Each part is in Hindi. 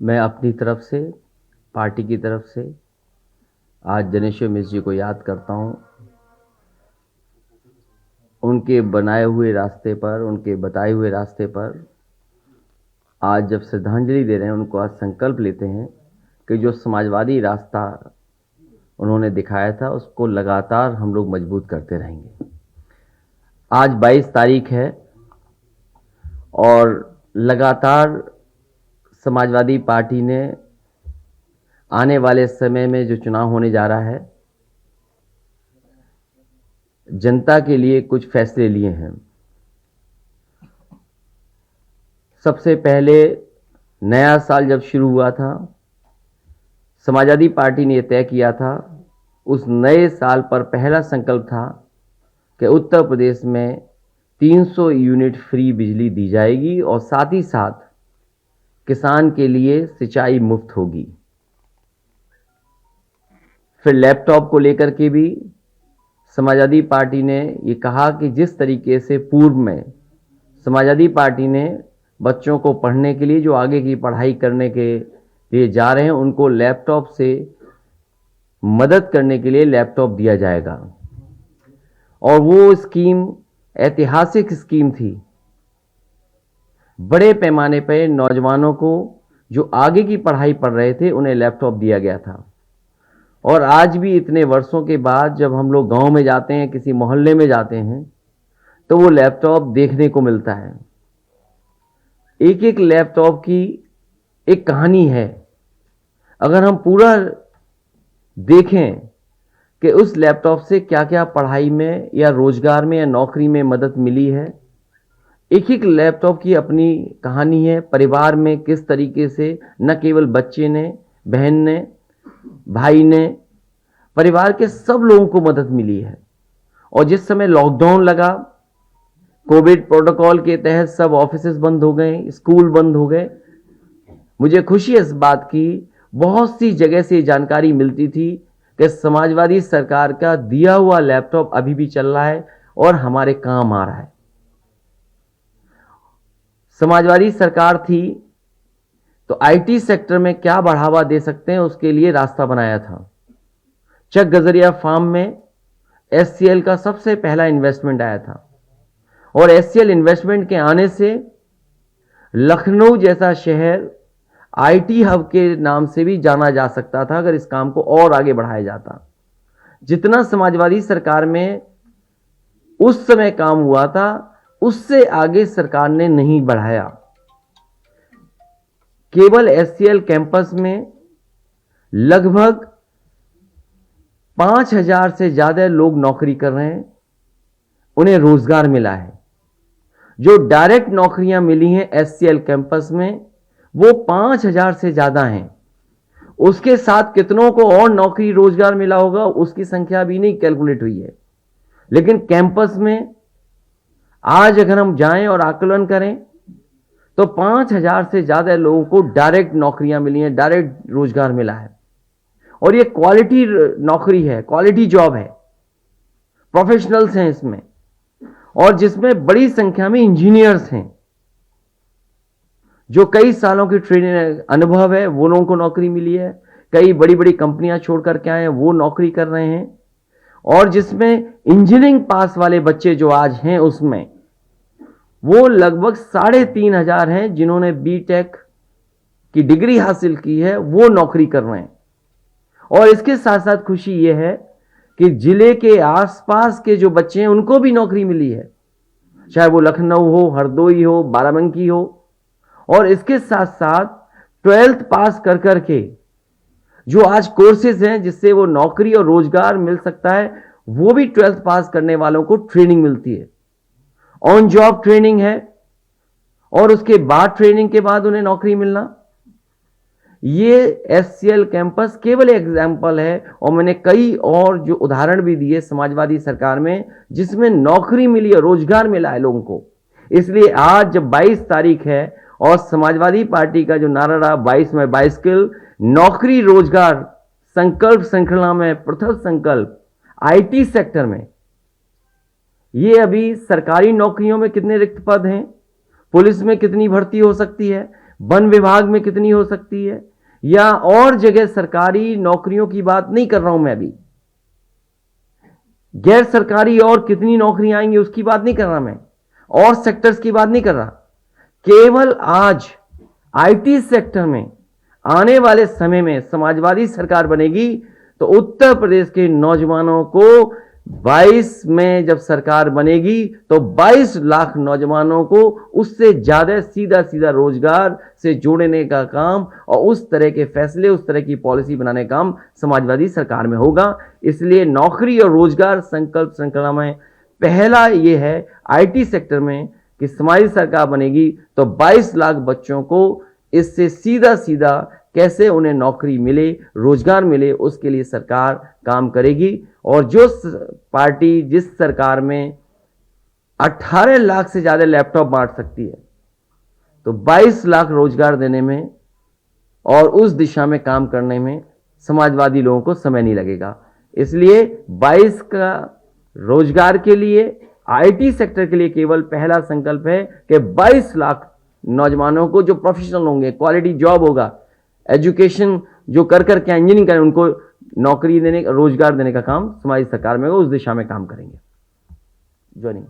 मैं अपनी तरफ से, पार्टी की तरफ से आज जनेश्वर मिश्र जी को याद करता हूँ। उनके बनाए हुए रास्ते पर, उनके बताए हुए रास्ते पर आज जब श्रद्धांजलि दे रहे हैं, उनको आज संकल्प लेते हैं कि जो समाजवादी रास्ता उन्होंने दिखाया था उसको लगातार हम लोग मजबूत करते रहेंगे। आज 22 तारीख है और लगातार समाजवादी पार्टी ने आने वाले समय में जो चुनाव होने जा रहा है, जनता के लिए कुछ फैसले लिए हैं। सबसे पहले नया साल जब शुरू हुआ था, समाजवादी पार्टी ने यह तय किया था, उस नए साल पर पहला संकल्प था कि उत्तर प्रदेश में 300 यूनिट फ्री बिजली दी जाएगी और साथ ही साथ किसान के लिए सिंचाई मुफ्त होगी। फिर लैपटॉप को लेकर के भी समाजवादी पार्टी ने ये कहा कि जिस तरीके से पूर्व में समाजवादी पार्टी ने बच्चों को पढ़ने के लिए, जो आगे की पढ़ाई करने के लिए जा रहे हैं, उनको लैपटॉप से मदद करने के लिए लैपटॉप दिया जाएगा। और वो स्कीम ऐतिहासिक स्कीम थी। बड़े पैमाने पर नौजवानों को जो आगे की पढ़ाई पढ़ रहे थे उन्हें लैपटॉप दिया गया था। और आज भी इतने वर्षों के बाद जब हम लोग गांव में जाते हैं, किसी मोहल्ले में जाते हैं, तो वो लैपटॉप देखने को मिलता है। एक एक लैपटॉप की एक कहानी है। अगर हम पूरा देखें कि उस लैपटॉप से क्या क्या पढ़ाई में या रोजगार में या नौकरी में मदद मिली है, एक एक लैपटॉप की अपनी कहानी है। परिवार में किस तरीके से न केवल बच्चे ने, बहन ने, भाई ने, परिवार के सब लोगों को मदद मिली है। और जिस समय लॉकडाउन लगा, कोविड प्रोटोकॉल के तहत सब ऑफिसेज बंद हो गए, स्कूल बंद हो गए, मुझे खुशी है इस बात की, बहुत सी जगह से जानकारी मिलती थी कि समाजवादी सरकार का दिया हुआ लैपटॉप अभी भी चल रहा है और हमारे काम आ रहा है। समाजवादी सरकार थी तो आईटी सेक्टर में क्या बढ़ावा दे सकते हैं, उसके लिए रास्ता बनाया था। चक गजरिया फार्म में एचसीएल का सबसे पहला इन्वेस्टमेंट आया था और एचसीएल इन्वेस्टमेंट के आने से लखनऊ जैसा शहर आईटी हब के नाम से भी जाना जा सकता था अगर इस काम को और आगे बढ़ाया जाता। जितना समाजवादी सरकार में उस समय काम हुआ था, उससे आगे सरकार ने नहीं बढ़ाया। केवल एचसीएल कैंपस में लगभग 5000 से ज्यादा लोग नौकरी कर रहे हैं, उन्हें रोजगार मिला है। जो डायरेक्ट नौकरियां मिली हैं एचसीएल कैंपस में, वो 5000 से ज्यादा हैं। उसके साथ कितनों को और नौकरी रोजगार मिला होगा, उसकी संख्या भी नहीं कैलकुलेट हुई है। लेकिन कैंपस में आज अगर हम जाएं और आकलन करें तो 5000 से ज्यादा लोगों को डायरेक्ट नौकरियां मिली हैं, डायरेक्ट रोजगार मिला है। और ये क्वालिटी नौकरी है, क्वालिटी जॉब है, प्रोफेशनल्स हैं इसमें, और जिसमें बड़ी संख्या में इंजीनियर्स हैं जो कई सालों की ट्रेनिंग अनुभव है, वो लोगों को नौकरी मिली है। कई बड़ी बड़ी कंपनियां छोड़ करके आए हैं, वो नौकरी कर रहे हैं। और जिसमें इंजीनियरिंग पास वाले बच्चे जो आज हैं, उसमें वो लगभग 3500 हैं जिन्होंने बीटेक की डिग्री हासिल की है, वो नौकरी कर रहे हैं। और इसके साथ साथ खुशी यह है कि जिले के आसपास के जो बच्चे हैं उनको भी नौकरी मिली है, चाहे वो लखनऊ हो, हरदोई हो, बाराबंकी हो। और इसके साथ साथ 12th पास कर करके जो आज कोर्सेज हैं जिससे वो नौकरी और रोजगार मिल सकता है, वो भी 12th पास करने वालों को ट्रेनिंग मिलती है, ऑन जॉब ट्रेनिंग है। और उसके बाद ट्रेनिंग के बाद उन्हें नौकरी मिलना, ये एचसीएल कैंपस केवल एग्जाम्पल है। और मैंने कई और जो उदाहरण भी दिए समाजवादी सरकार में जिसमें नौकरी मिली और रोजगार मिला है लोगों को। इसलिए आज जब 22 तारीख है और समाजवादी पार्टी का जो नारा रहा 22 में 22 स्किल, नौकरी रोजगार संकल्प श्रृंखला में प्रथम संकल्प आईटी सेक्टर में। ये अभी सरकारी नौकरियों में कितने रिक्त पद हैं, पुलिस में कितनी भर्ती हो सकती है, वन विभाग में कितनी हो सकती है, या और जगह सरकारी नौकरियों की बात नहीं कर रहा हूं मैं अभी, गैर सरकारी और कितनी नौकरियां आएंगी उसकी बात नहीं कर रहा मैं, और सेक्टर्स की बात नहीं कर रहा। केवल आज आईटी सेक्टर में आने वाले समय में समाजवादी सरकार बनेगी तो उत्तर प्रदेश के नौजवानों को 22 में जब सरकार बनेगी तो 22 लाख नौजवानों को उससे ज्यादा सीधा सीधा रोजगार से जोड़ने का काम और उस तरह के फैसले, उस तरह की पॉलिसी बनाने का काम समाजवादी सरकार में होगा। इसलिए नौकरी और रोजगार संकल्प श्रृंखला में पहला यह है आईटी सेक्टर में कि समाजवादी सरकार बनेगी तो 22 लाख बच्चों को इससे सीधा सीधा कैसे उन्हें नौकरी मिले, रोजगार मिले, उसके लिए सरकार काम करेगी। और जो पार्टी जिस सरकार में 18 लाख से ज्यादा लैपटॉप बांट सकती है तो 22 लाख रोजगार देने में और उस दिशा में काम करने में समाजवादी लोगों को समय नहीं लगेगा। इसलिए 22 का रोजगार के लिए आईटी सेक्टर के लिए केवल पहला संकल्प है कि 22 लाख नौजवानों को जो प्रोफेशनल होंगे, क्वालिटी जॉब होगा, एजुकेशन जो कर करके इंजीनियरिंग करें, उनको नौकरी देने, रोजगार देने का काम समाज सरकार में उस दिशा में काम करेंगे। ज्वाइनिंग।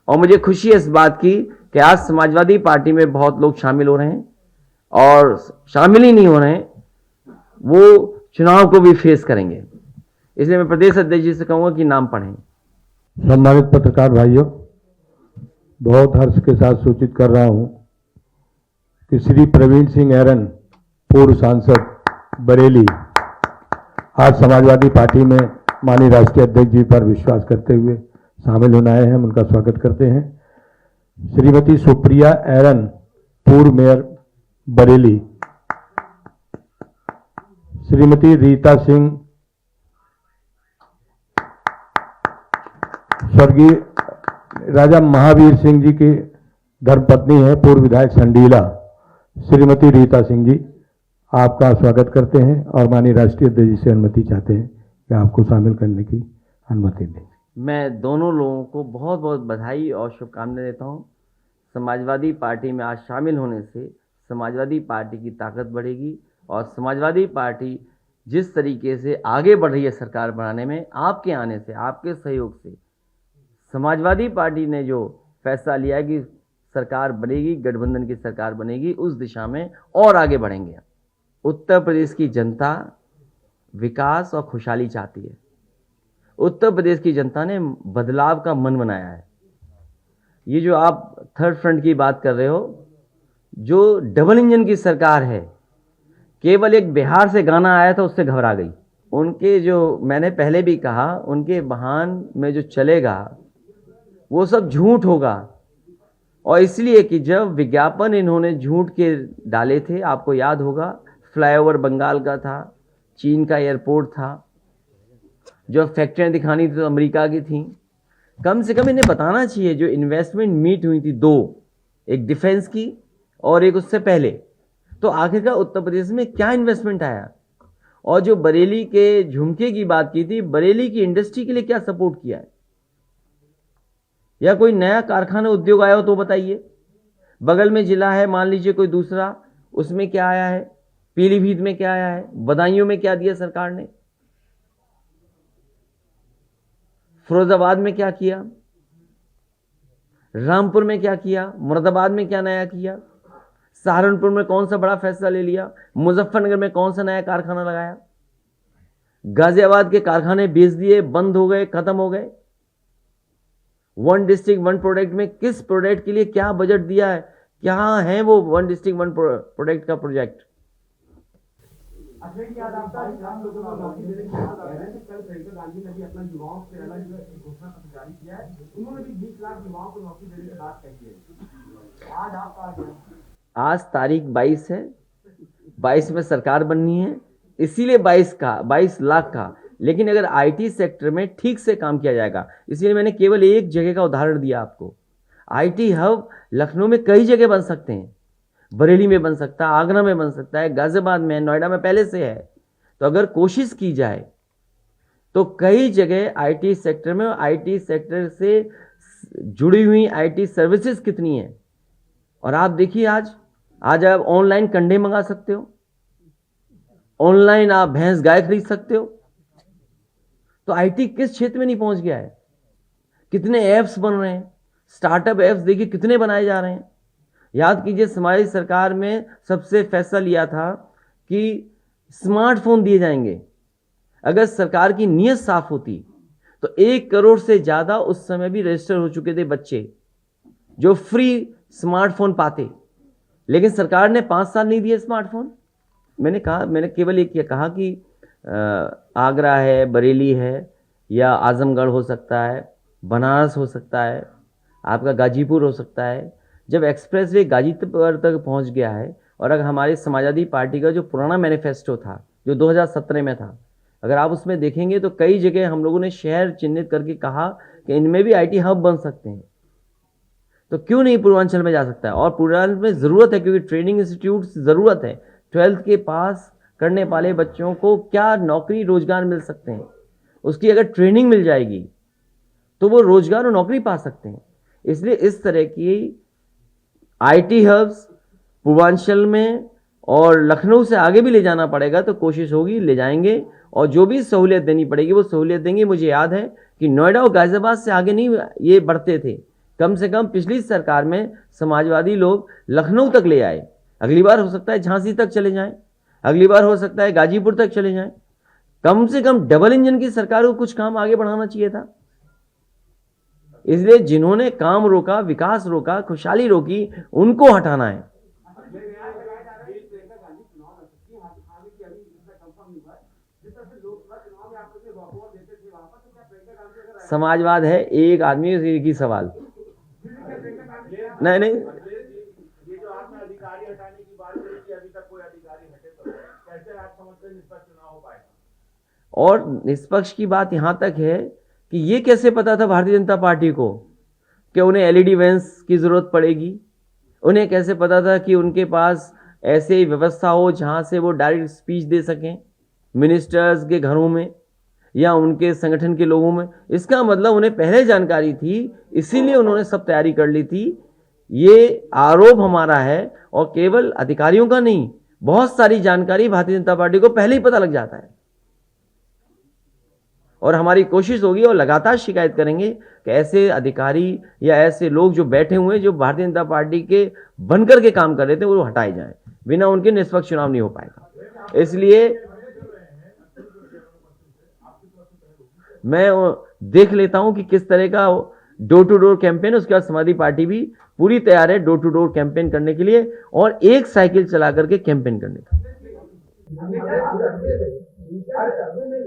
और मुझे खुशी है इस बात की कि आज समाजवादी पार्टी में बहुत लोग शामिल हो रहे हैं, और शामिल ही नहीं हो रहे हैं वो चुनाव को भी फेस करेंगे। इसलिए मैं प्रदेश अध्यक्ष जी से कहूंगा कि नाम पढ़ें। सम्मानित पत्रकार भाइयों, बहुत हर्ष के साथ सूचित कर रहा हूं कि श्री प्रवीण सिंह ऐरन, पूर्व सांसद बरेली, आज समाजवादी पार्टी में माननीय राष्ट्रीय अध्यक्ष जी पर विश्वास करते हुए शामिल होने आए हैं। हम उनका स्वागत करते हैं। श्रीमती सुप्रिया ऐरन, पूर्व मेयर बरेली, श्रीमती रीता सिंह, स्वर्गीय राजा महावीर सिंह जी की धर्मपत्नी है, पूर्व विधायक संडीला, श्रीमती रीता सिंह जी, आपका स्वागत करते हैं और माननीय राष्ट्रीय अध्यक्ष जी से अनुमति चाहते हैं कि आपको शामिल करने की अनुमति दें। मैं दोनों लोगों को बहुत बहुत बधाई और शुभकामनाएं देता हूं। समाजवादी पार्टी में आज शामिल होने से समाजवादी पार्टी की ताकत बढ़ेगी और समाजवादी पार्टी जिस तरीके से आगे बढ़ रही है सरकार बनाने में, आपके आने से, आपके सहयोग से, समाजवादी पार्टी ने जो फैसला लिया है कि सरकार बनेगी, गठबंधन की सरकार बनेगी, उस दिशा में और आगे बढ़ेंगे। उत्तर प्रदेश की जनता विकास और खुशहाली चाहती है। उत्तर प्रदेश की जनता ने बदलाव का मन बनाया है। ये जो आप थर्ड फ्रंट की बात कर रहे हो, जो डबल इंजन की सरकार है, केवल एक बिहार से गाना आया था उससे घबरा गई। उनके जो, मैंने पहले भी कहा, उनके बहान में जो चलेगा वो सब झूठ होगा। और इसलिए कि जब विज्ञापन इन्होंने झूठ के डाले थे, आपको याद होगा, फ्लाईओवर बंगाल का था, चीन का एयरपोर्ट था, जो फैक्ट्रियां दिखानी थी तो अमेरिका की थी। कम से कम इन्हें बताना चाहिए जो इन्वेस्टमेंट मीट हुई थी दो, एक डिफेंस की और एक उससे पहले, तो आखिरकार उत्तर प्रदेश में क्या इन्वेस्टमेंट आया। और जो बरेली के झुमके की बात की थी, बरेली की इंडस्ट्री के लिए क्या सपोर्ट किया है, या कोई नया कारखाना उद्योग आया हो तो बताइए। बगल में जिला है, मान लीजिए कोई दूसरा, उसमें क्या आया है, पीलीभीत में क्या आया है, बदायूं में क्या दिया सरकार ने, फिरोजाबाद में क्या किया, रामपुर में क्या किया, मुरादाबाद में क्या नया किया, सहारनपुर में कौन सा बड़ा फैसला ले लिया, मुजफ्फरनगर में कौन सा नया कारखाना लगाया, गाजियाबाद के कारखाने बेच दिए, बंद हो गए, खत्म हो गए। वन डिस्ट्रिक्ट वन प्रोडक्ट में किस प्रोडक्ट के लिए क्या बजट दिया है, क्या है वो वन डिस्ट्रिक्ट वन प्रोडक्ट का प्रोजेक्ट। आज तारीख 22 है, 22 में सरकार बननी है, इसीलिए 22 लाख का। लेकिन अगर आईटी सेक्टर में ठीक से काम किया जाएगा, इसलिए मैंने केवल एक जगह का उदाहरण दिया आपको। आईटी हब लखनऊ में कई जगह बन सकते हैं, बरेली में बन सकता है, आगरा में बन सकता है, गाजियाबाद में, नोएडा में पहले से है। तो अगर कोशिश की जाए तो कई जगह आईटी सेक्टर में, आईटी सेक्टर से जुड़ी हुई आईटी सर्विसेज कितनी है, और आप देखिए आज आप ऑनलाइन कंडे मंगा सकते हो, ऑनलाइन आप भैंस गाय खरीद सकते हो। तो आईटी किस क्षेत्र में नहीं पहुंच गया है? कितने ऐप्स बन रहे हैं, स्टार्टअप ऐप्स देखिए कितने बनाए जा रहे हैं। याद कीजिए हमारी सरकार में सबसे फैसला लिया था कि स्मार्टफोन दिए जाएंगे। अगर सरकार की नीयत साफ होती तो 1 करोड़ से ज्यादा उस समय भी रजिस्टर हो चुके थे बच्चे जो फ्री स्मार्टफोन पाते, लेकिन सरकार ने 5 साल नहीं दिए स्मार्टफोन। मैंने केवल एक ये कहा कि आगरा है, बरेली है, या आजमगढ़ हो सकता है, बनारस हो सकता है, आपका गाजीपुर हो सकता है। जब एक्सप्रेसवे गाजीपुर तक पहुंच गया है, और अगर हमारी समाजवादी पार्टी का जो पुराना मैनिफेस्टो था जो 2017 में था, अगर आप उसमें देखेंगे तो कई जगह हम लोगों ने शहर चिन्हित करके कहा कि इनमें भी आईटी हब बन सकते हैं। तो क्यों नहीं पूर्वांचल में जा सकता है? और पूर्वांचल में ज़रूरत है, क्योंकि ट्रेनिंग इंस्टीट्यूट ज़रूरत है। 12th के पास करने वाले बच्चों को क्या नौकरी रोजगार मिल सकते हैं, उसकी अगर ट्रेनिंग मिल जाएगी तो वो रोजगार और नौकरी पा सकते हैं। इसलिए इस तरह की आईटी हब्स पूर्वांचल में और लखनऊ से आगे भी ले जाना पड़ेगा, तो कोशिश होगी ले जाएंगे, और जो भी सहूलियत देनी पड़ेगी वो सहूलियत देंगे। मुझे याद है कि नोएडा और गाजियाबाद से आगे नहीं ये बढ़ते थे, कम से कम पिछली सरकार में समाजवादी लोग लखनऊ तक ले आए। अगली बार हो सकता है झांसी तक चले जाएं, अगली बार हो सकता है गाजीपुर तक चले जाएं। कम से कम डबल इंजन की सरकार को कुछ काम आगे बढ़ाना चाहिए था। इसलिए जिन्होंने काम रोका, विकास रोका, खुशहाली रोकी, उनको हटाना है। समाजवाद है एक आदमी एक ही सवाल। नहीं ये जो आपने अधिकारी हटाने की बात करी कि अभी तक कोई अधिकारी हटे तो कैसे आप समझते हैं निष्पक्ष चुनाव हो पाएगा? और निष्पक्ष की बात यहां तक है कि ये कैसे पता था भारतीय जनता पार्टी को कि उन्हें एलईडी वैन्स की जरूरत पड़ेगी? उन्हें कैसे पता था कि उनके पास ऐसे व्यवस्था हो जहां से वो डायरेक्ट स्पीच दे सकें मिनिस्टर्स के घरों में या उनके संगठन के लोगों में? इसका मतलब उन्हें पहले जानकारी थी, इसीलिए उन्होंने सब तैयारी कर ली थी। ये आरोप हमारा है, और केवल अधिकारियों का नहीं, बहुत सारी जानकारी भारतीय जनता पार्टी को पहले ही पता लग जाता है। और हमारी कोशिश होगी और लगातार शिकायत करेंगे कि ऐसे अधिकारी या ऐसे लोग जो बैठे हुए हैं, जो भारतीय जनता पार्टी के बनकर के काम कर रहे थे, वो हटाए जाएं। बिना उनके निष्पक्ष चुनाव नहीं हो पाएगा। इसलिए मैं देख लेता हूं कि किस तरह का डोर टू डोर कैंपेन। उसके बाद समाजवादी पार्टी भी पूरी तैयार है डोर टू डोर कैंपेन करने के लिए, और एक साइकिल चला करके कैंपेन करने का।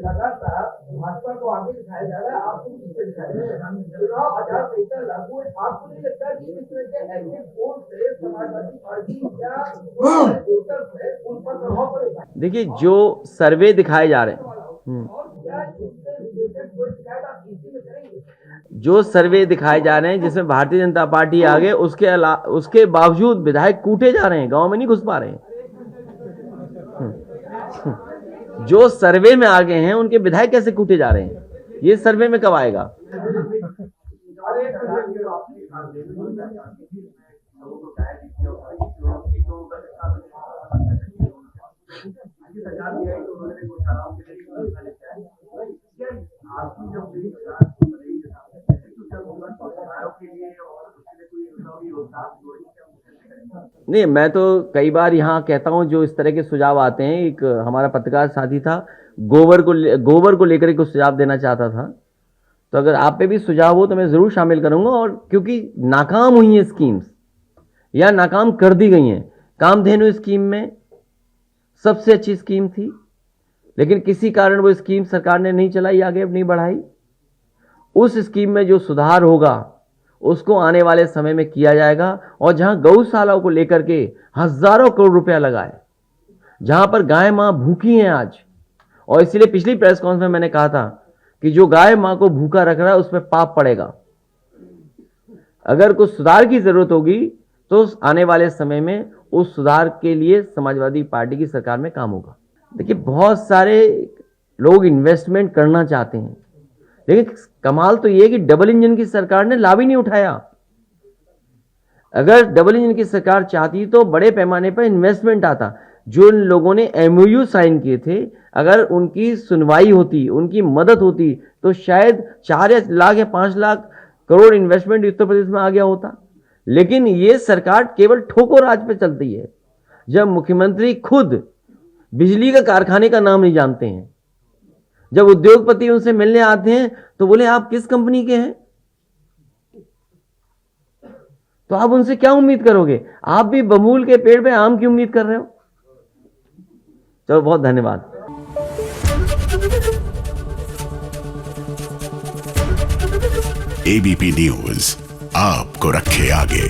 लगातार भाजपा को आगे दिखाया जा रहा है, आपको पीछे दिखाया जा रहा है। चुनाव आचार संहिता लागू है, आपको नहीं लगता कि इस तरह के एग्जिट पोल से समाजवादी पार्टी या वोटर्स है उन पर प्रभाव पड़ेगा? देखिए, जो सर्वे दिखाए जा रहे हैं, जो सर्वे दिखाए जा रहे हैं जिसमें भारतीय जनता पार्टी आगे, उसके बावजूद विधायक कूटे जा रहे हैं, गांव में नहीं घुस पा रहे हैं। जो सर्वे में आगे हैं उनके विधायक कैसे कूटे जा रहे हैं, ये सर्वे में कब आएगा? नहीं, मैं तो कई बार यहाँ कहता हूँ, जो इस तरह के सुझाव आते हैं, एक हमारा पत्रकार साथी था, गोबर को लेकर एक सुझाव देना चाहता था। तो अगर आप पे भी सुझाव हो तो मैं जरूर शामिल करूंगा। और क्योंकि नाकाम हुई हैं स्कीम्स या नाकाम कर दी गई हैं, कामधेनु स्कीम में सबसे अच्छी स्कीम थी, लेकिन किसी कारण वो स्कीम सरकार ने नहीं चलाई, आगे नहीं बढ़ाई। उस स्कीम में जो सुधार होगा उसको आने वाले समय में किया जाएगा। और जहां गौशालाओं को लेकर के हजारों करोड़ रुपया लगा है, जहां पर गाय मां भूखी हैं आज, और इसलिए पिछली प्रेस कॉन्फ्रेंस में मैंने कहा था कि जो गाय मां को भूखा रख रहा है उसमें पाप पड़ेगा। अगर कुछ सुधार की जरूरत होगी तो आने वाले समय में उस सुधार के लिए समाजवादी पार्टी की सरकार में काम होगा। देखिए, बहुत सारे लोग इन्वेस्टमेंट करना चाहते हैं, लेकिन कमाल तो यह कि डबल इंजन की सरकार ने लाभ ही नहीं उठाया। अगर डबल इंजन की सरकार चाहती तो बड़े पैमाने पर इन्वेस्टमेंट आता। जो इन लोगों ने एमओयू साइन किए थे, अगर उनकी सुनवाई होती, उनकी मदद होती, तो शायद 4 लाख या 5 लाख करोड़ इन्वेस्टमेंट उत्तर प्रदेश में आ गया होता। लेकिन ये सरकार केवल ठोको राज पे चलती है। जब मुख्यमंत्री खुद बिजली का कारखाने का नाम नहीं जानते हैं, जब उद्योगपति उनसे मिलने आते हैं तो बोले आप किस कंपनी के हैं, तो आप उनसे क्या उम्मीद करोगे? आप भी बबूल के पेड़ पे आम की उम्मीद कर रहे हो। चलो, बहुत धन्यवाद। एबीपी न्यूज आपको रखे आगे।